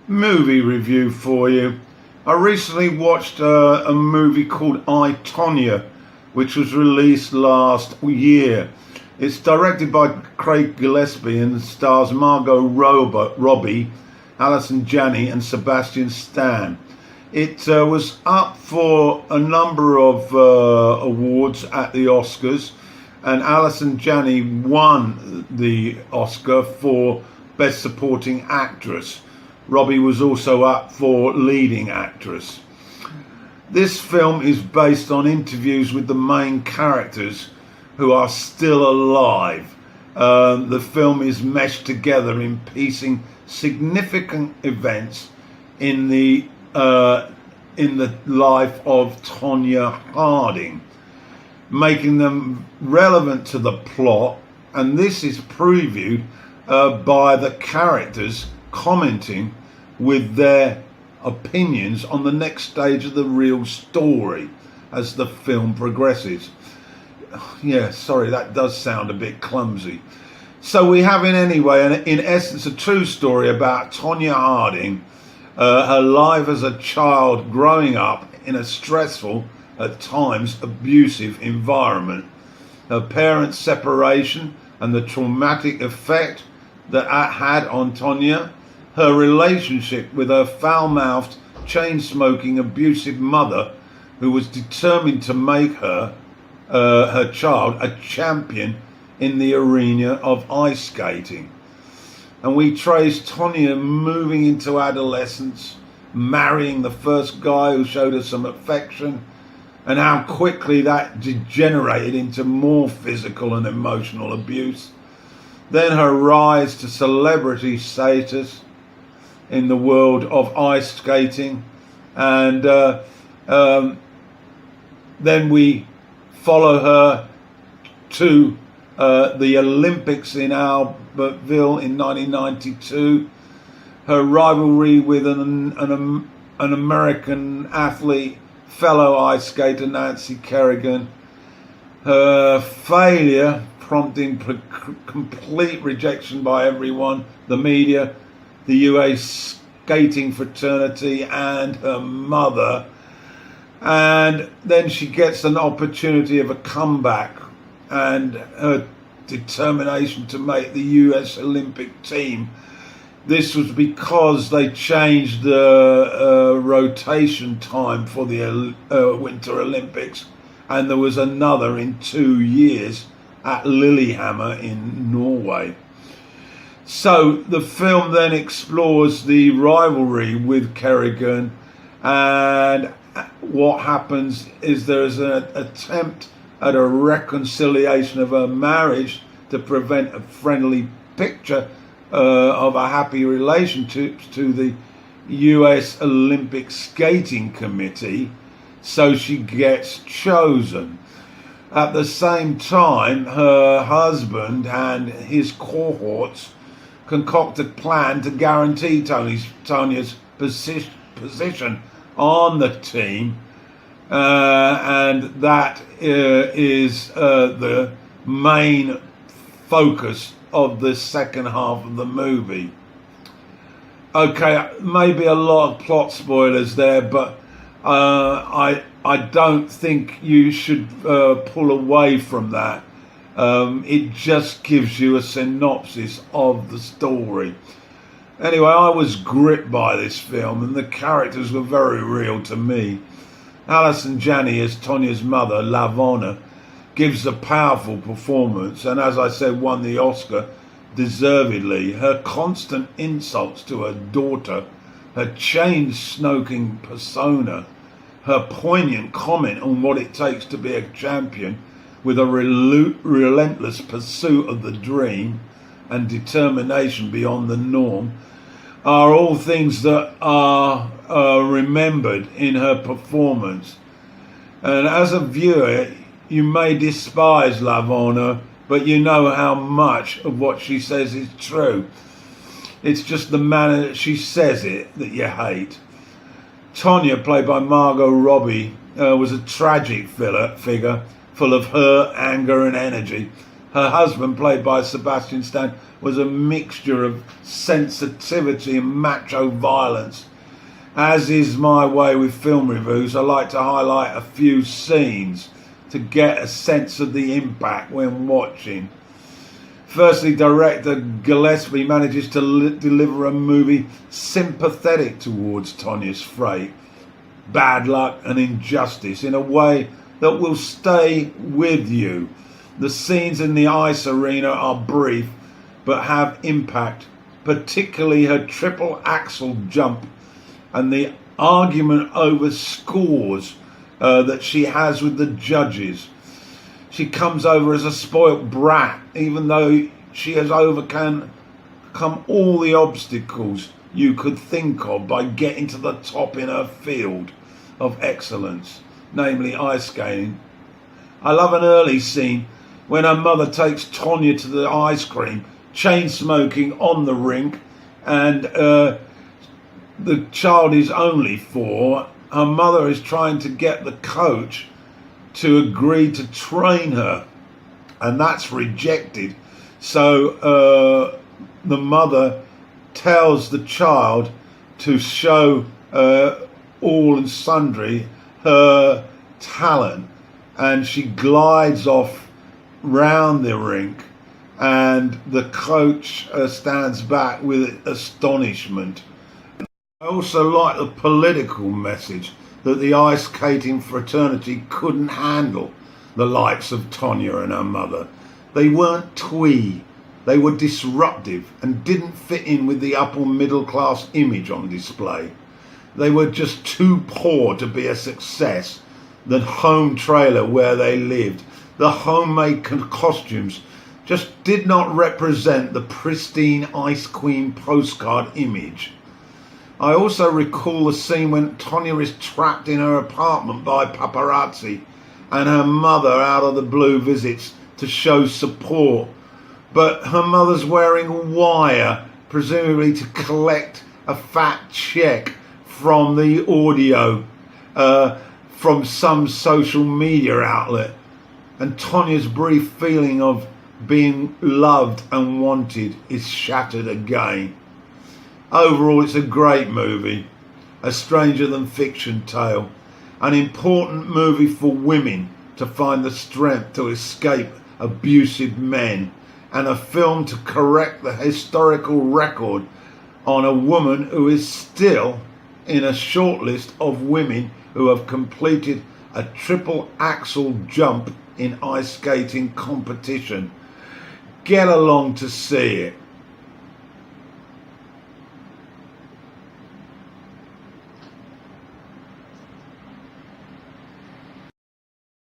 movie review for you. I recently watched a movie called I Tonya, which was released last year. It's directed by Craig Gillespie and stars Margot Robbie, Allison Janney and Sebastian Stan. It was up for a number of awards at the Oscars, and Allison Janney won the Oscar for Best Supporting Actress. Robbie was also up for Leading Actress. This film is based on interviews with the main characters who are still alive. The film is meshed together in piecing significant events in the life of Tonya Harding, making them relevant to the plot, and this is previewed by the characters commenting with their opinions on the next stage of the real story as the film progresses. Yeah, sorry, that does sound a bit clumsy. So we have in essence a true story about Tonya Harding, her life as a child growing up in a stressful, at times abusive environment, her parents' separation and the traumatic effect that had on Tonya, her relationship with her foul-mouthed, chain-smoking, abusive mother who was determined to make her child a champion in the arena of ice skating. And we trace Tonya moving into adolescence, marrying the first guy who showed her some affection, and how quickly that degenerated into more physical and emotional abuse. Then her rise to celebrity status in the world of ice skating, and then we follow her to the Olympics in Albertville in 1992, her rivalry with an American athlete, fellow ice skater Nancy Kerrigan, her failure prompting complete rejection by everyone, the media, the US skating fraternity, and her mother. And then she gets an opportunity of a comeback, and her determination to make the US Olympic team. This was because they changed the rotation time for the Winter Olympics, and there was another in 2 years at Lillehammer in Norway. So the film then explores the rivalry with Kerrigan, and what happens is there's an attempt at a reconciliation of her marriage to prevent a friendly picture of a happy relationship to the US Olympic Skating Committee, so she gets chosen. At the same time, her husband and his cohorts concoct a plan to guarantee Tonya's position on the team, and that is the main focus of the second half of the movie. Okay, maybe a lot of plot spoilers there, but I don't think you should pull away from that. It just gives you a synopsis of the story. Anyway, I was gripped by this film, and the characters were very real to me. Allison Janney as Tonya's mother, Lavona, gives a powerful performance, and as I said, won the Oscar deservedly. Her constant insults to her daughter, her chain-smoking persona, her poignant comment on what it takes to be a champion with a relentless pursuit of the dream and determination beyond the norm, are all things that are remembered in her performance. And as a viewer, you may despise Lavona, but you know how much of what she says is true. It's just the manner that she says it that you hate. Tonya, played by Margot Robbie, was a tragic figure, full of hurt, anger and energy, Her husband, played by Sebastian Stan, was a mixture of sensitivity and macho violence. As is my way with film reviews, I like to highlight a few scenes to get a sense of the impact when watching. Firstly, director Gillespie manages to deliver a movie sympathetic towards Tonya's fate, bad luck and injustice in a way that will stay with you. The scenes in the ice arena are brief but have impact, particularly her triple axel jump and the argument over scores that she has with the judges. She comes over as a spoilt brat, even though she has overcome all the obstacles you could think of by getting to the top in her field of excellence, namely ice skating. I love an early scene when her mother takes Tonya to the ice cream, chain smoking on the rink, and the child is only 4. Her mother is trying to get the coach to agree to train her, and that's rejected. So the mother tells the child to show all and sundry her talent, and she glides off round the rink, and the coach stands back with astonishment. I also like the political message that the ice skating fraternity couldn't handle the likes of Tonya and her mother. They weren't twee, they were disruptive and didn't fit in with the upper middle class image on display. They were just too poor to be a success. The home trailer where they lived, the homemade costumes just did not represent the pristine Ice Queen postcard image. I also recall the scene when Tonya is trapped in her apartment by paparazzi and her mother out of the blue visits to show support. But her mother's wearing wire, presumably to collect a fat check from the audio from some social media outlet. And Tonya's brief feeling of being loved and wanted is shattered again. Overall, it's a great movie, a stranger than fiction tale, an important movie for women to find the strength to escape abusive men, and a film to correct the historical record on a woman who is still in a shortlist of women who have completed a triple axel jump in ice skating competition. Get along to see it.